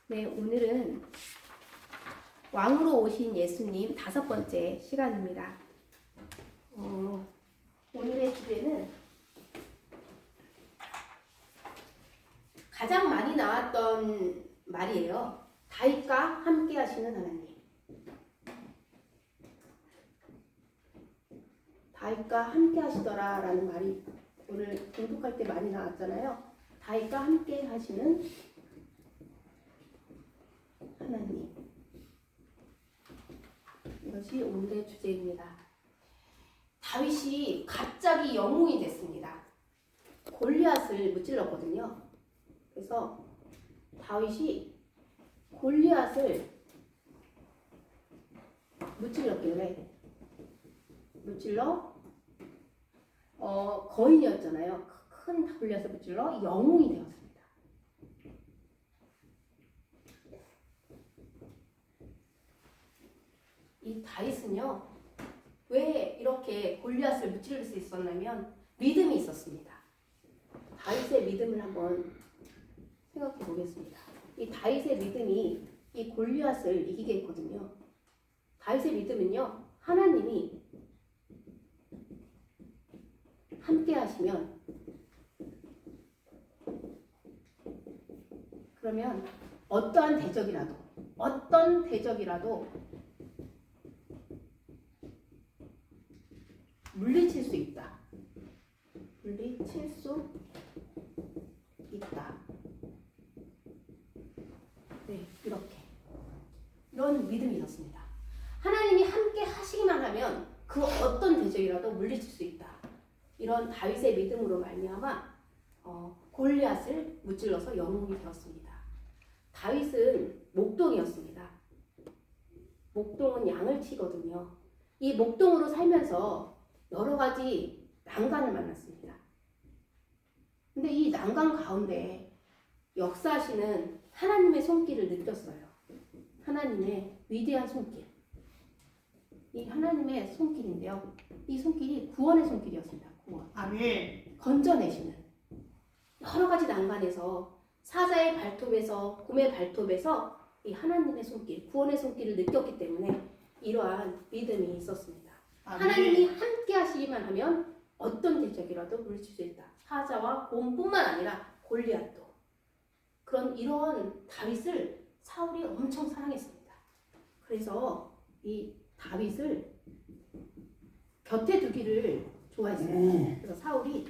네, 오늘은 왕으로 오신 예수님 5번째 시간입니다. 오늘의 주제는 가장 많이 나왔던 말이에요. 다윗과 함께 하시는 하나님. 다윗과 함께 하시더라 라는 말이 오늘 공독할 때 많이 나왔잖아요. 다윗과 함께 하시는 하나님. 이것이 오늘의 주제입니다. 다윗이 갑자기 영웅이 됐습니다. 골리앗을 무찔렀거든요. 그래서 다윗이 골리앗을 무찔렀길래 거인이었잖아요. 큰 골리앗을 무찔러 영웅이 되었습니다. 이 다윗은요, 왜 이렇게 골리앗을 무찌를 수 있었냐면 믿음이 있었습니다. 다윗의 믿음을 한번 생각해 보겠습니다. 이 다윗의 믿음이 이 골리앗을 이기게 했거든요. 다윗의 믿음은요, 하나님이 함께 하시면, 그러면 어떤 대적이라도 물리칠 수 있다. 물리칠 수 있다. 네, 이런 믿음이 있었습니다. 하나님이 함께 하시기만 하면 그 어떤 대적이라도 물리칠 수 있다. 이런 다윗의 믿음으로 말미암아 골리앗을 무찔러서 영웅이 되었습니다. 다윗은 목동이었습니다. 목동은 양을 치거든요. 이 목동으로 살면서 여러 가지 난관을 만났습니다. 근데 이 난관 가운데 역사하시는 하나님의 손길을 느꼈어요. 하나님의 위대한 손길. 이 하나님의 손길인데요. 이 손길이 구원의 손길이었습니다. 구원. 아멘. 건져내시는 여러 가지 난관에서 사자의 발톱에서 곰의 발톱에서 이 하나님의 손길, 구원의 손길을 느꼈기 때문에 이러한 믿음이 있었습니다. 아멘. 하나님이 함께 하시기만 하면 어떤 대적이라도 물리칠 수 있다. 사자와 곰뿐만 아니라 골리앗도. 이런 다윗을 사울이 엄청 사랑했습니다. 그래서 이 다윗을 곁에 두기를 좋아했어요. 그래서 사울이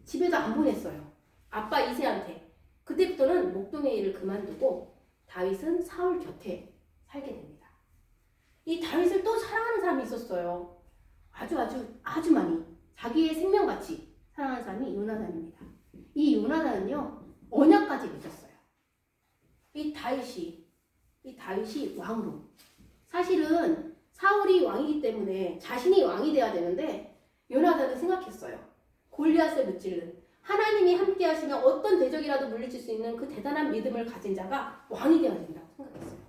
집에도 안 보냈어요. 아빠 이새한테. 그때부터는 목동의 일을 그만두고 다윗은 사울 곁에 살게 됩니다. 이 다윗을 또 사랑하는 사람이 있었어요. 아주 많이. 자기의 생명같이 사랑하는 사람이 요나단입니다. 이 요나단은요, 언약까지 맺었어요. 이 다윗이 왕으로. 사실은 사울이 왕이기 때문에 자신이 왕이 돼야 되는데 요나단은 생각했어요. 골리앗을 무찌른 하나님이 함께 하시면 어떤 대적이라도 물리칠 수 있는 그 대단한 믿음을 가진 자가 왕이 되어야 된다고 생각했어요.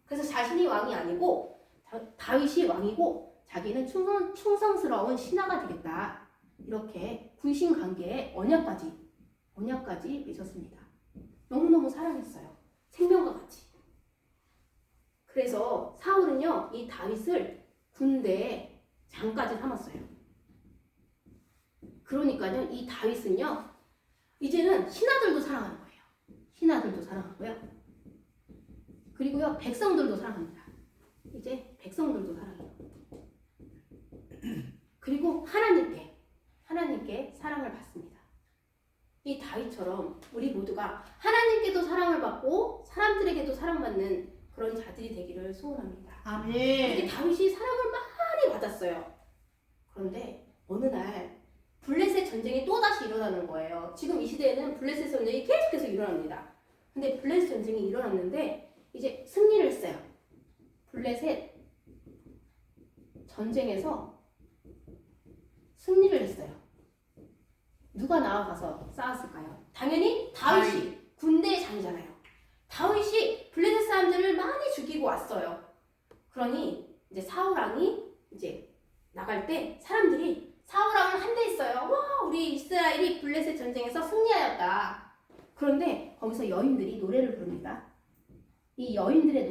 그래서 자신이 왕이 아니고 다윗이 왕이고 자기는 충성스러운 신하가 되겠다. 이렇게 불신관계에 언약까지 맺었습니다. 너무너무 사랑했어요. 생명과 같이. 그래서 사울은요, 이 다윗을 군대에 장까지 삼았어요. 그러니까요, 이 다윗은요, 이제는 신하들도 사랑하는 거예요. 신하들도 사랑하고요. 그리고요, 백성들도 사랑합니다. 이제 백성들도 사랑해요. 그리고 하나님께 사랑을 받습니다. 이 다윗처럼 우리 모두가 하나님께도 사랑을 받고 사람들에게도 사랑받는 그런 자들이 되기를 소원합니다. 아멘. 근데 다윗이 사랑을 많이 받았어요. 그런데 어느 날 블레셋 전쟁이 또다시 일어나는 거예요. 지금 이 시대에는 블레셋 전쟁이 계속해서 일어납니다. 근데 블레셋 전쟁이 일어났는데 이제 승리를 했어요. 블레셋 전쟁에서 승리를 했어요. 누가 나아가서 싸웠을까요? 당연히 다윗이. 군대의 장이잖아요. 다윗이 블레셋 사람들을 많이 죽이고 왔어요. 그러니 이제 사울왕이 이제 나갈 때 사람들이 사울왕을 한대했어요. 와, 우리 이스라엘이 블레셋 전쟁에서 승리하였다. 그런데 거기서 여인들이 노래를 부릅니다. 이 여인들의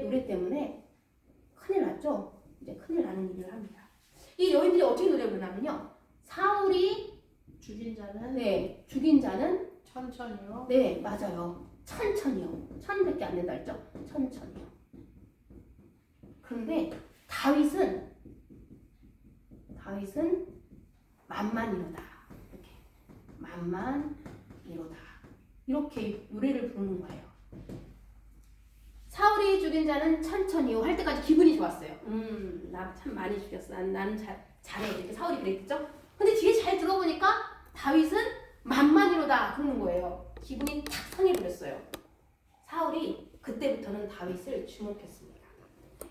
노래 때문에 큰일 났죠. 이제 큰일 나는 일을 합니다. 이 여인들이 어떻게 노래 부르냐면요. 사울이 죽인 자는 죽인 자는 천천히요. 네, 맞아요. 천천히요. 1000밖에 안 된다 했죠? 천천히요. 그런데 다윗은 만만이로다. 이렇게 만만이로다. 이렇게 노래를 부르는 거예요. 사울이 죽인 자는 천천히요 할 때까지 기분이 좋았어요. 나 참 많이 죽였어. 나는 잘해. 이렇게 사울이 그랬겠죠? 근데 뒤에 잘 들어보니까 다윗은 만만이로다 그러는 거예요. 기분이 탁 상해버렸어요. 사울이 그때부터는 다윗을 주목했습니다.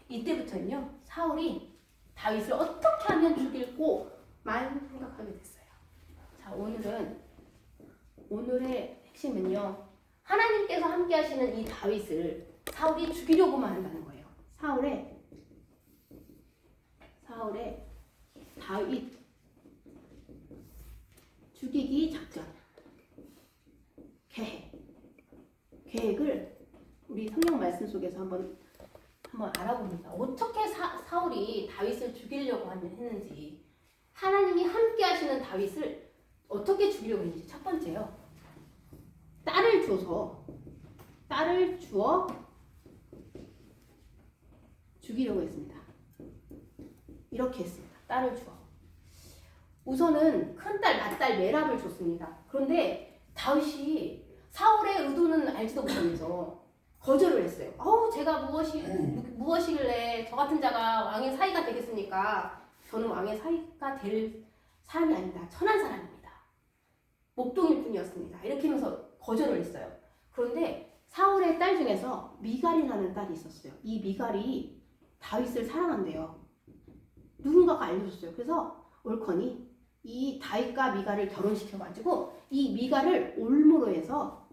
이때부터는요, 사울이 다윗을 어떻게 하면 죽일고만 생각하게 됐어요. 자, 오늘의 핵심은요, 하나님께서 함께 하시는 이 다윗을 사울이 죽이려고만 한다는 거예요. 사울의 다윗 죽이기 작전 계획을 우리 성경 말씀 속에서 한번 알아봅니다. 어떻게 사울이 다윗을 죽이려고 했는지, 하나님이 함께 하시는 다윗을 어떻게 죽이려고 했는지. 첫 번째요, 딸을 주어 죽이려고 했습니다. 이렇게 했습니다. 딸을 주어. 우선은 큰딸, 맏딸 메랍을 줬습니다. 그런데 다윗이 사울의 의도는 알지도 못하면서 거절을 했어요. 제가 무엇이길래 저 같은 자가 왕의 사위가 되겠습니까? 저는 왕의 사위가 될 사람이 아니다. 천한 사람입니다. 목동일 뿐이었습니다. 이렇게 하면서 거절을 했어요. 그런데 사울의 딸 중에서 미갈이라는 딸이 있었어요. 이 미갈이 다윗을 사랑한대요. 누군가가 알려줬어요. 그래서 옳거니 이 다윗과 미갈을 결혼시켜가지고 이 미갈을 올무로 해서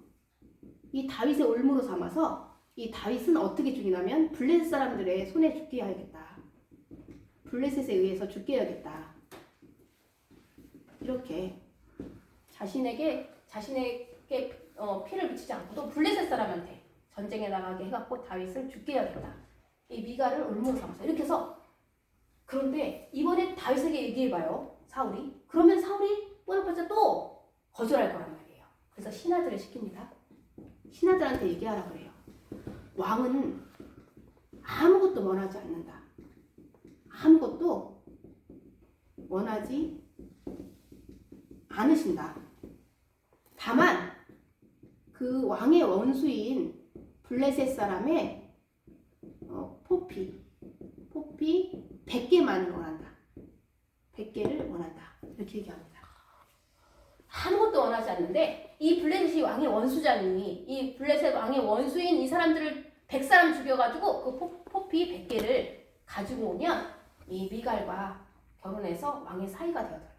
이 다윗의 올무로 삼아서 이 다윗은 어떻게 죽이냐면 블레셋 사람들의 손에 죽게 해야겠다. 블레셋에 의해서 죽게 해야겠다. 이렇게 자신에게 피를 묻히지 않고도 블레셋 사람한테 전쟁에 나가게 해갖고 다윗을 죽게 해야겠다. 이 미갈을 올무로 삼아서 이렇게 해서. 그런데 이번에 다윗에게 얘기해봐요. 사울이. 그러면 사울이 뻔뻔뻔 또 거절할 거란 말이에요. 그래서 신하들을 시킵니다. 신하들한테 얘기하라 그래요. 왕은 아무것도 원하지 않는다. 아무것도 원하지 않으신다. 다만 그 왕의 원수인 블레셋 사람의 포피 100개만을 원한다. 100개를 원한다. 이렇게 얘기합니다. 아무것도 원하지 않는데 이 블레셋이 왕의 원수자니 이 블레셋 왕의 원수인 이 사람들을 100사람 죽여가지고 그 포피 100개를 가지고 오면 이 미갈과 결혼해서 왕의 사위가 되어달라.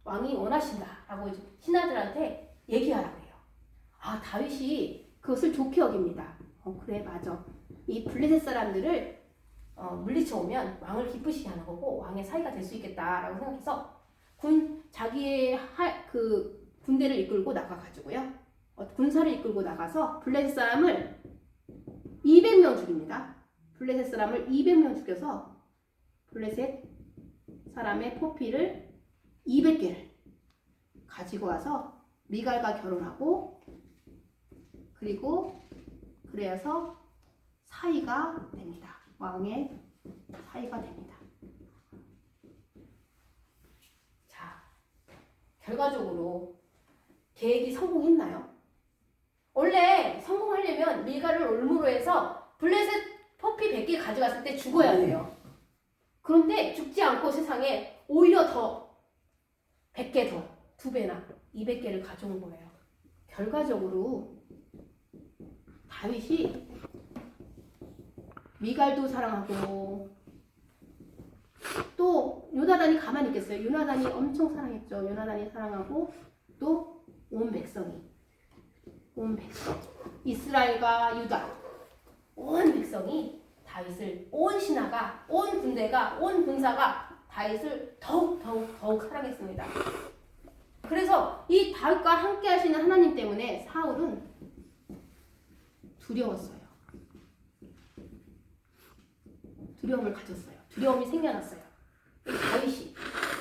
왕이 원하신다. 라고 신하들한테 얘기하라 그래요. 다윗이 그것을 좋게 여깁니다. 그래 맞아. 이 블레셋 사람들을 물리쳐 오면 왕을 기쁘시게 하는 거고 왕의 사위가 될 수 있겠다라고 생각해서 자기의 군대를 이끌고 나가가지고요. 군사를 이끌고 나가서 블레셋 사람을 200명 죽입니다. 블레셋 사람을 200명 죽여서 블레셋 사람의 포피를 200개를 가지고 와서 미갈과 결혼하고 그리고 그래서 사위가 됩니다. 왕의 사위가 됩니다. 자, 결과적으로 계획이 성공했나요? 원래 성공하려면 미갈을 올무로 해서 블레셋 포피 100개 가져갔을 때 죽어야 돼요. 그런데 죽지 않고 세상에 오히려 더 100개 더 2배나 200개를 가져온 거예요. 결과적으로 다윗이 미갈도 사랑하고 또 요나단이 가만히 있겠어요. 요나단이 엄청 사랑했죠. 요나단이 사랑하고 또 온 백성 이스라엘과 유다 온 백성이 다윗을 온 신하가 온 군대가 온 군사가 다윗을 더욱 사랑했습니다. 그래서 이 다윗과 함께 하시는 하나님 때문에 사울은 두려웠어요. 두려움을 가졌어요. 두려움이 생겨났어요.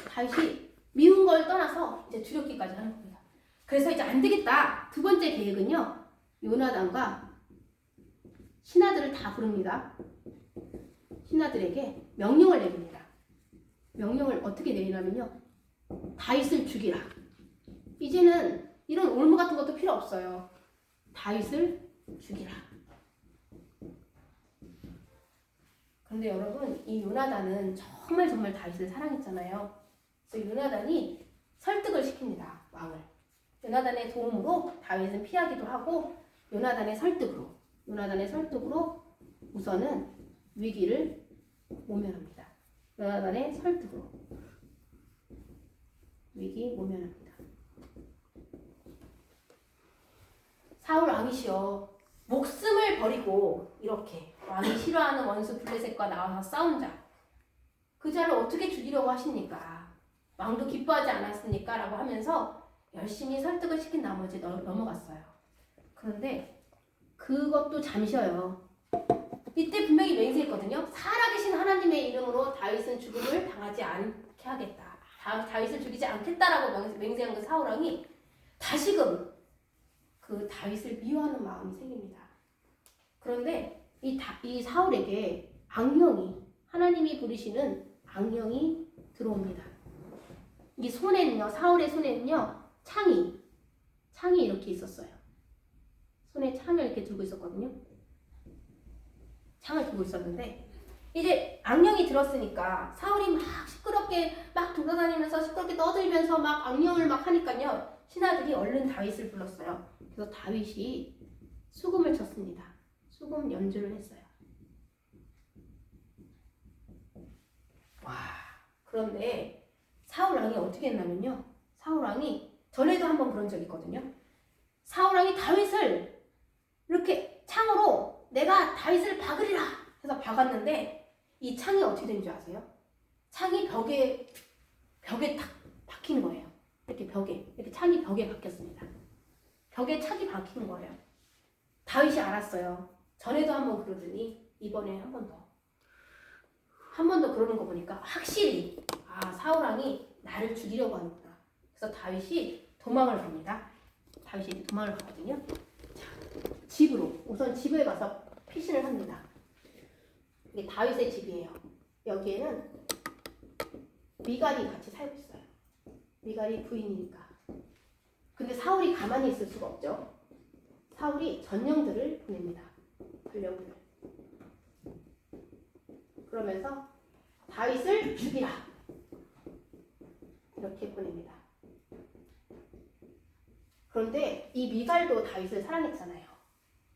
다윗이 미운 걸 떠나서 이제 두렵기까지 하는 겁니다. 그래서 이제 안 되겠다. 두 번째 계획은요. 요나단과 신하들을 다 부릅니다. 신하들에게 명령을 내립니다. 명령을 어떻게 내리냐면요. 다윗을 죽이라. 이제는 이런 올무 같은 것도 필요 없어요. 다윗을 죽이라. 그런데 여러분, 이 요나단은 정말 다윗을 사랑했잖아요. 그래서 요나단이 설득을 시킵니다. 왕을. 요나단의 도움으로 다윗은 피하기도 하고 요나단의 설득으로 우선은 위기를 모면합니다. 요나단의 설득으로 위기 모면합니다. 사울 왕이시여, 목숨을 버리고 이렇게 왕이 싫어하는 원수 블레셋과 나와서 싸운 자, 그 자를 어떻게 죽이려고 하십니까? 왕도 기뻐하지 않았습니까? 라고 하면서 열심히 설득을 시킨 나머지 넘어갔어요. 그런데 그것도 잠시여요. 이때 분명히 맹세했거든요. 살아계신 하나님의 이름으로 다윗은 죽음을 당하지 않게 하겠다. 다윗을 죽이지 않겠다라고 맹세한 그 사울왕이 다시금 그 다윗을 미워하는 마음이 생깁니다. 그런데 이 사울에게 하나님이 부르시는 악령이 들어옵니다. 이 손에는요, 사울의 손에는요, 창이 이렇게 있었어요. 손에 창을 이렇게 들고 있었거든요. 창을 들고 있었는데 이제 악령이 들었으니까 사울이 막 시끄럽게 막 돌아다니면서 시끄럽게 떠들면서 막 악령을 막 하니까요, 신하들이 얼른 다윗을 불렀어요. 그래서 다윗이 수금을 쳤습니다. 수금 연주를 했어요. 와, 그런데 사울왕이 어떻게 했냐면요, 사울왕이 전에도 한번 그런 적이 있거든요. 사울왕이 다윗을 이렇게 창으로 내가 다윗을 박으리라 해서 박았는데 이 창이 어떻게 된 줄 아세요? 창이 벽에 탁 박힌 거예요. 이렇게 창이 벽에 박혔습니다. 벽에 창이 박힌 거예요. 다윗이 알았어요. 전에도 한번 그러더니 이번에 한 번 더 그러는 거 보니까 확실히 사울왕이 나를 죽이려고 하는구나. 그래서 다윗이 도망을 갑니다. 다윗이 도망을 가거든요. 자, 우선 집에 가서 피신을 합니다. 이게 다윗의 집이에요. 여기에는 미갈이 같이 살고 있어요. 미갈이 부인이니까. 근데 사울이 가만히 있을 수가 없죠. 사울이 전령들을 보냅니다. 전령들. 그러면서 다윗을 죽이라. 이렇게 보냅니다. 그런데 이 미갈도 다윗을 사랑했잖아요.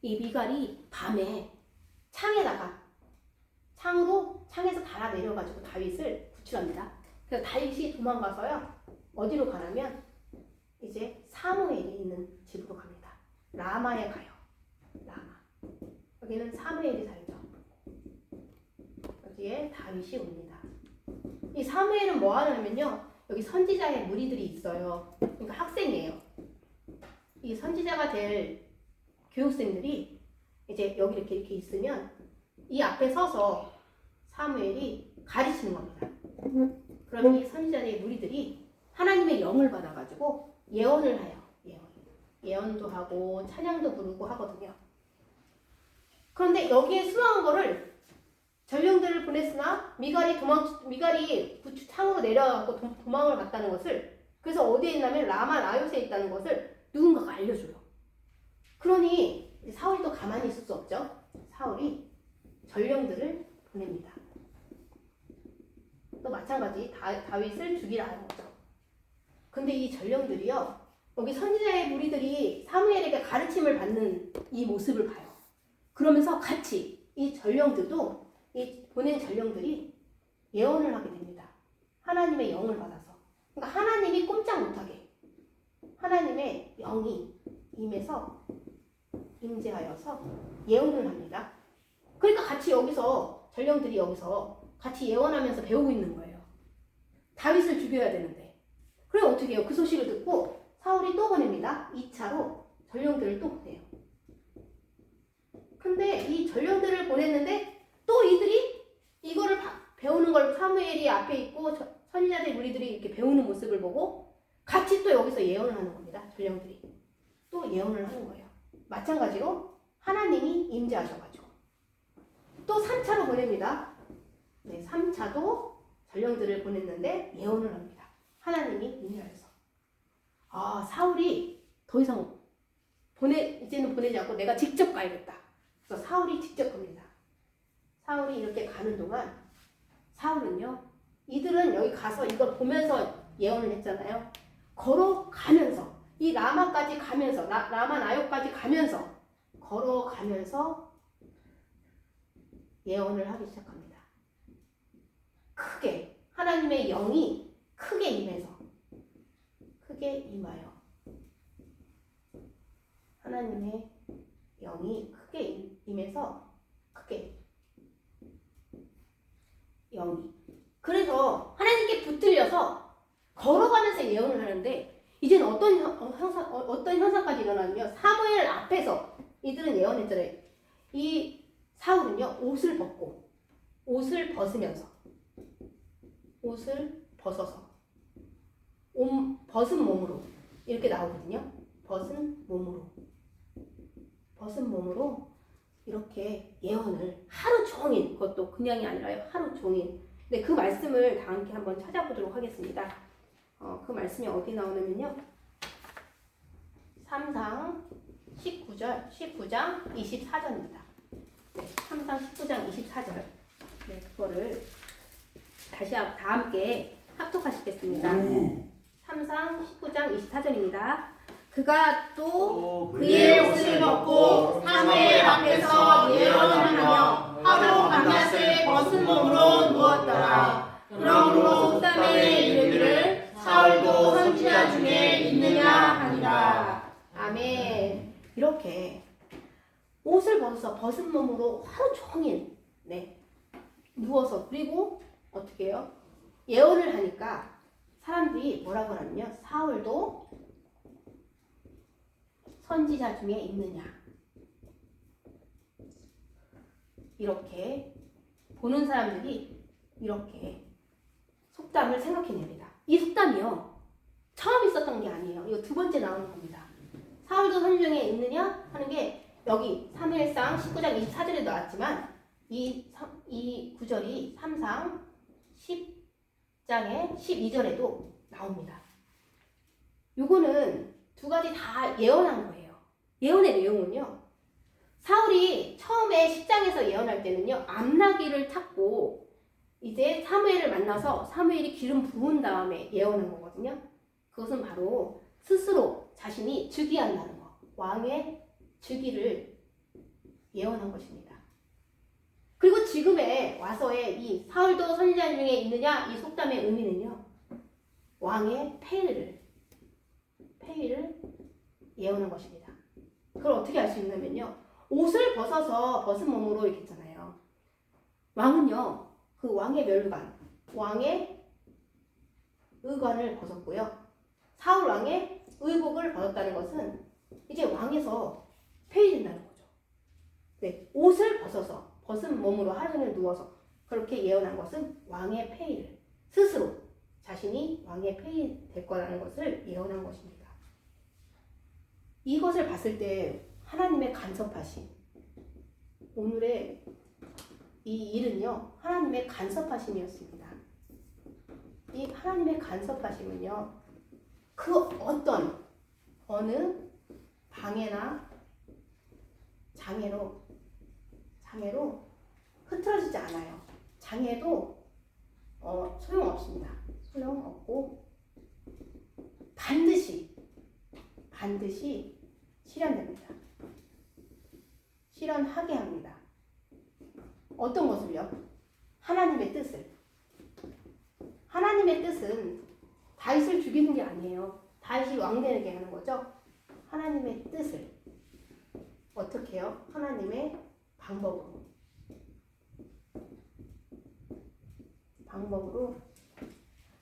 이 미갈이 밤에 창에서 달아 내려가지고 다윗을 구출합니다. 그래서 다윗이 도망가서요, 어디로 가냐면 이제 사무엘이 있는 집으로 갑니다. 라마에 가요. 라마. 여기는 사무엘이 살죠. 여기에 다윗이 옵니다. 이 사무엘은 뭐 하냐면요, 여기 선지자의 무리들이 있어요. 그러니까 학생이에요. 이 선지자가 될 교육생들이 이제 여기 이렇게 있으면 이 앞에 서서 사무엘이 가르치는 겁니다. 그럼 이 선지자의 무리들이 하나님의 영을 받아가지고 예언을 해요. 예언도 하고 찬양도 부르고 하거든요. 그런데 여기에 수상한 거를 전령들을 보냈으나 미갈이 창으로 내려가고 도망을 갔다는 것을, 그래서 어디에 있냐면 라마 라요스에 있다는 것을 누군가가 알려줘요. 그러니 사울도 가만히 있을 수 없죠. 사울이 전령들을 보냅니다. 또 마찬가지 다윗을 죽이라 하는 거죠. 근데 이 전령들이요, 여기 선지자의 무리들이 사무엘에게 가르침을 받는 이 모습을 봐요. 그러면서 같이 이 전령들도, 이 보낸 전령들이 예언을 하게 됩니다. 하나님의 영을 받아서. 그러니까 하나님이 꼼짝 못하게 하나님의 영이 임재하여서 예언을 합니다. 그러니까 같이 전령들이 여기서 같이 예언하면서 배우고 있는 거예요. 다윗을 죽여야 되는데. 그럼 어떻게 해요? 그 소식을 듣고 사울이 또 보냅니다. 2차로 전령들을 또 보내요. 근데 이 전령들을 보냈는데 또 이들이 이거를 배우는 걸 사무엘이 앞에 있고 선지자들 무리들이 이렇게 배우는 모습을 보고 같이 또 여기서 예언을 하는 겁니다. 전령들이 또 예언을 하는 거예요. 마찬가지로 하나님이 임재하셔가지고 또 3차로 보냅니다. 네, 3차도 전령들을 보냈는데 예언을 합니다. 하나님이 임재하셔서 사울이 더 이상 이제는 보내지 않고 내가 직접 가야겠다. 그래서 사울이 직접 갑니다. 사울이 이렇게 가는 동안 사울은요, 이들은 여기 가서 이걸 보면서 예언을 했잖아요. 걸어가면서 이 라마까지 가면서 라마 나요까지 가면서 걸어가면서 예언을 하기 시작합니다. 크게 하나님의 영이 크게 임하여 하나님의 영이 크게 임해서 크게 영이 그래서 하나님께 붙들려서 걸어가면서 예언을 하는데 이제는 어떤 현상까지 일어나냐면 사무엘 앞에서 이들은 예언했잖아요. 이 사울은요 옷을 벗어서 벗은 몸으로 이렇게 나오거든요. 벗은 몸으로 이렇게 예언을 하루 종일, 그것도 그냥이 아니라요, 하루 종일. 근데 그 말씀을 다 함께 한번 찾아보도록 하겠습니다. 그 말씀이 어디 나오냐면요, 3상 19장 24절입니다. 네, 3상 19장 24절. 네, 그거를 다 함께 합독하시겠습니다. 3상 19장 24절입니다. 그가 또 그의 옷을 벗고 사무엘 앞에서 예언을 하며 하루 밤낮을 벗은 몸으로 누웠더라. 그러므로 속담에 이르기를 사울도 선지자 중에 있느냐 하니라. 아멘. 이렇게 옷을 벗어서 벗은 몸으로 하루 종일 누워서 그리고 어떻게 해요? 예언을 하니까 사람들이 뭐라고 하냐면 사울도 선지자 중에 있느냐 이렇게 보는 사람들이 이렇게 속담을 생각해냅니다. 이 속담이요 처음 있었던 게 아니에요. 이거 두 번째 나오는 겁니다. 사울도 선지자 중에 있느냐 하는 게 여기 사무엘상 19장 24절에 나왔지만 이 구절이 3상 10장의 12절에도 나옵니다. 요거는 두 가지 다 예언한 거예요. 예언의 내용은요, 사울이 처음에 10장에서 예언할 때는요, 암나귀를 탔고 이제 사무엘을 만나서 사무엘이 기름 부은 다음에 예언한 거거든요. 그것은 바로 스스로 자신이 즉위한다는 거, 왕의 즉위를 예언한 것입니다. 그리고 지금에 와서의 이 사울도 선지자 중에 있느냐 이 속담의 의미는요, 왕의 폐위를 예언한 것입니다. 그걸 어떻게 알 수 있냐면요, 옷을 벗어서 벗은 몸으로 이렇게 했잖아요. 왕은요, 그 왕의 멸관, 왕의 의관을 벗었고요, 사울 왕의 의복을 벗었다는 것은 이제 왕에서 폐위된다는 거죠. 네, 옷을 벗어서 벗은 몸으로 하루 종일 누워서 그렇게 예언한 것은 왕의 폐위를, 스스로 자신이 왕의 폐위될 거라는 것을 예언한 것입니다. 이것을 봤을 때 하나님의 간섭하심, 오늘의 이 일은요 하나님의 간섭하심이었습니다. 이 하나님의 간섭하심은요 그 어느 방해나 장애로 흐트러지지 않아요. 장애도 소용없습니다. 소용없고 반드시 실현됩니다. 실현하게 합니다. 어떤 것을요? 하나님의 뜻을. 하나님의 뜻은 다윗을 죽이는 게 아니에요. 다윗이 왕 되게 하는 거죠. 하나님의 뜻을 어떻게 해요? 하나님의 방법으로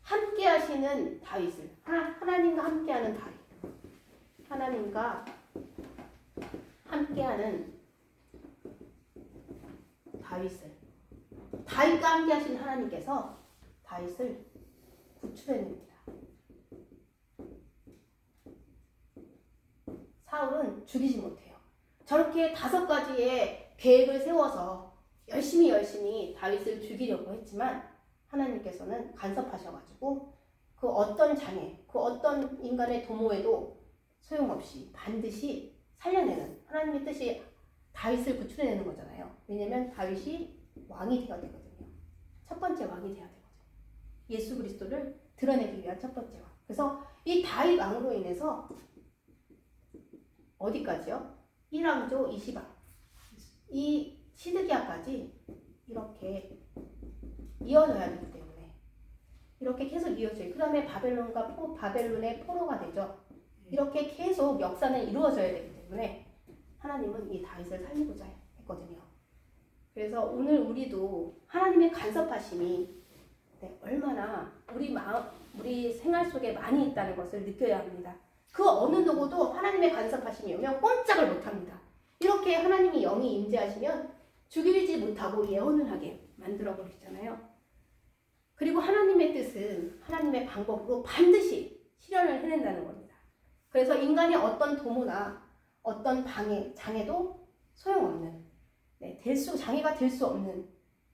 함께 함께 하시는 다윗을 하나님과 함께하는 다윗, 하나님과 함께하는 다윗과 함께 하신 하나님께서 다윗을 구출해냅니다. 사울은 죽이지 못해요. 저렇게 5가지의 계획을 세워서 열심히 다윗을 죽이려고 했지만 하나님께서는 간섭하셔가지고 그 어떤 장애, 그 어떤 인간의 도모에도 소용없이 반드시 살려내는 하나님의 뜻이 다윗을 구출해내는 거잖아요. 왜냐하면 다윗이 왕이 되어야 되거든요. 첫 번째 왕이 되어야 되거든요. 예수 그리스도를 드러내기 위한 첫 번째 왕. 그래서 이 다윗 왕으로 인해서 어디까지요? 1왕조 20왕. 이 시드기야까지 이렇게 이어져야 되기 때문에 이렇게 계속 이어져요. 그 다음에 바벨론의 포로가 되죠. 이렇게 계속 역사는 이루어져야 되기 때문에 하나님은 이 다윗을 살리고자 했거든요. 그래서 오늘 우리도 하나님의 간섭하심이 얼마나 우리 생활 속에 많이 있다는 것을 느껴야 합니다. 그 어느 누구도 하나님의 간섭하심이 오면 꼼짝을 못합니다. 이렇게 하나님이 영이 임재하시면 죽이지 못하고 예언을 하게 만들어 버리잖아요. 그리고 하나님의 뜻은 하나님의 방법으로 반드시 실현을 해낸다는 겁니다. 그래서 인간의 어떤 도모나 어떤 장애도 소용없는, 장애가 될 수 없는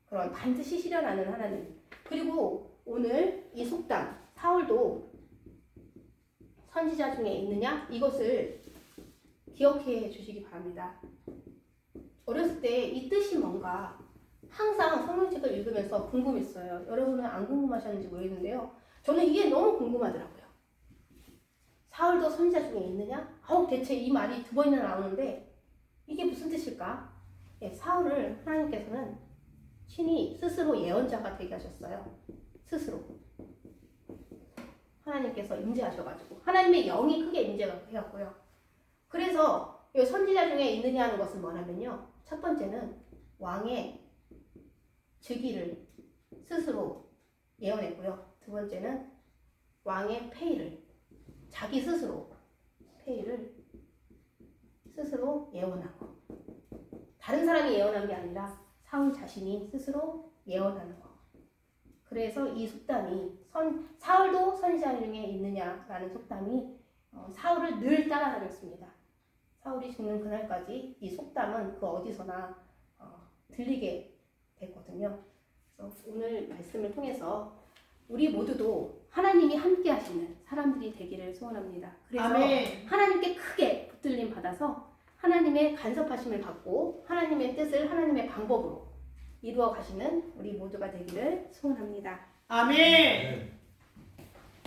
그런 반드시 실현하는 하나님. 그리고 오늘 이 속담, 사울도 선지자 중에 있느냐? 이것을 기억해 주시기 바랍니다. 어렸을 때 이 뜻이 뭔가 항상 성경책을 읽으면서 궁금했어요. 여러분은 안 궁금하셨는지 모르겠는데요. 저는 이게 너무 궁금하더라고요. 사울도 선지자 중에 있느냐? 대체 이 말이 2번이나 나오는데 이게 무슨 뜻일까? 사울을 하나님께서는 친히 스스로 예언자가 되게 하셨어요. 스스로. 하나님께서 임재하셔가지고 하나님의 영이 크게 임재가 되었고요. 그래서 이 선지자 중에 있느냐 하는 것은 뭐냐면요. 첫 번째는 왕의 즉위를 스스로 예언했고요. 2번째는 왕의 폐위를 자기 스스로 폐위를 스스로 예언하고 다른 사람이 예언한 게 아니라 사울 자신이 스스로 예언하는 것. 그래서 이 속담이 사울도 선지자 중에 있느냐라는 속담이 사울을 늘 따라다녔습니다. 사울이 죽는 그날까지 이 속담은 그 어디서나 들리게 됐거든요. 그래서 오늘 말씀을 통해서 우리 모두도 하나님이 함께 하시는 사람들이 되기를 소원합니다. 그래서 아멘. 하나님께 크게 붙들림 받아서 하나님의 간섭하심을 받고 하나님의 뜻을 하나님의 방법으로 이루어 가시는 우리 모두가 되기를 소원합니다. 아멘.